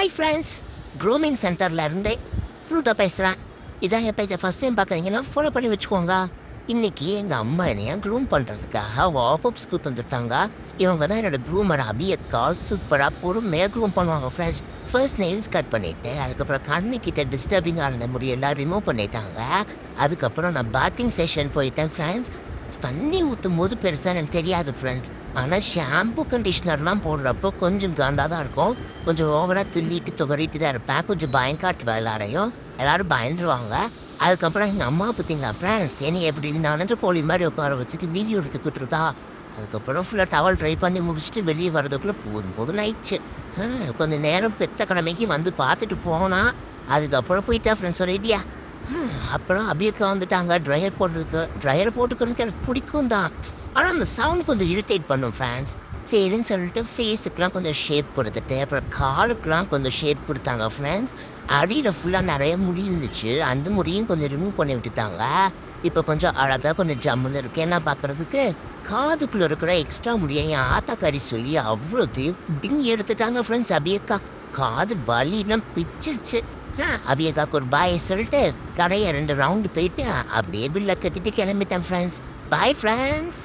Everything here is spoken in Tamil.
ஹாய் ஃப்ரெண்ட்ஸ், க்ரூமிங் சென்டரில் இருந்து ஃப்ரூட்டாக பேசுகிறேன். இதான் என் பேஜை ஃபஸ்ட் டைம் பார்க்குறீங்கன்னா ஃபாலோ பண்ணி வச்சுக்கோங்க. இன்றைக்கி எங்கள் அம்மா என்னைய க்ரூம் பண்ணுறதுக்காக வாப்பப்ஸ் கூப்பிட்டு வந்துட்டாங்க. இவங்க தான் என்னோடய க்ரூமர் அபியத்கால் சூப்பராக பொறுமையாக க்ரூம் பண்ணுவாங்க ஃப்ரெண்ட்ஸ். ஃபர்ஸ்ட் நெயில்ஸ் கட் பண்ணிவிட்டு அதுக்கப்புறம் கண்ணுக்கிட்ட டிஸ்டர்பிங்காக இருந்த முடியெல்லாம் ரிமூவ் பண்ணிட்டாங்க. அதுக்கப்புறம் நான் பாத்திங் செஷன் போயிட்டேன் ஃப்ரெண்ட்ஸ். தண்ணி ஊற்றும் போது பெருசாக எனக்கு தெரியாது ஃப்ரெண்ட்ஸ். ஆனால் ஷாம்பு கண்டிஷ்னர்லாம் போடுறப்போ கொஞ்சம் காண்டாக தான் இருக்கும். கொஞ்சம் ஓவராக துள்ளிட்டு துவறிட்டு தான் இருப்பேன். கொஞ்சம் பயம் காட்டுவேன் எல்லோரும் பயந்துருவாங்க. அதுக்கப்புறம் எங்கள் அம்மா பார்த்தீங்களா ஃப்ரெண்ட்ஸ், என்னை எப்படி நனைஞ்ச கோழி மாதிரி உட்கார வச்சுட்டு வீடியோ எடுத்துக்கிட்டு இருந்தா. அதுக்கப்புறம் ஃபுல்லாக டவல் ட்ரை பண்ணி முடிச்சுட்டு வெளியே வர்றதுக்குள்ளே போதும் ஆயிடுச்சு. கொஞ்சம் நேரம் பெத்த கடமைக்கு வந்து பார்த்துட்டு போனால் அதுக்கப்புறம் போயிட்டா ஃப்ரெண்ட்ஸ் ஒரு ஐடியா. அப்புறம் அபியக்கா வந்துட்டாங்க ட்ரையர் போடுறதுக்கு. ட்ரையர் போட்டுக்கிறதுக்கு எனக்கு பிடிக்கும் தான், ஆனால் அந்த சவுண்ட் கொஞ்சம் இரிட்டேட் பண்ணும் ஃப்ரெண்ட்ஸ். சரின்னு சொல்லிட்டு ஃபேஸுக்கெலாம் கொஞ்சம் ஷேப் கொடுத்துட்டு அப்புறம் காலுக்கெலாம் கொஞ்சம் ஷேப் கொடுத்தாங்க ஃப்ரெண்ட்ஸ். அடியில் ஃபுல்லாக நிறைய முடி இருந்துச்சு, அந்த முடியும் கொஞ்சம் ரிமூவ் பண்ணி விட்டுட்டாங்க. இப்போ கொஞ்சம் அழகாக கொஞ்சம் ஜம்முன்னு இருக்கு. என்ன பார்க்குறதுக்கு காதுக்குள்ளே இருக்கிற எக்ஸ்ட்ரா முடியை என் ஆத்தாக்காரி சொல்லி அவ்வளோத்தையும் டிங் எடுத்துட்டாங்க ஃப்ரெண்ட்ஸ். அபியக்கா காது வலிலாம் பிச்சிருச்சு. அபியக்காக்கு ஒரு பாயை சொல்லிட்டு கடையை 2 ரவுண்டு போயிட்டு அப்படியே பில்லை கட்டிட்டு கிளம்பிட்டேன் ஃப்ரெண்ட்ஸ். Bye friends.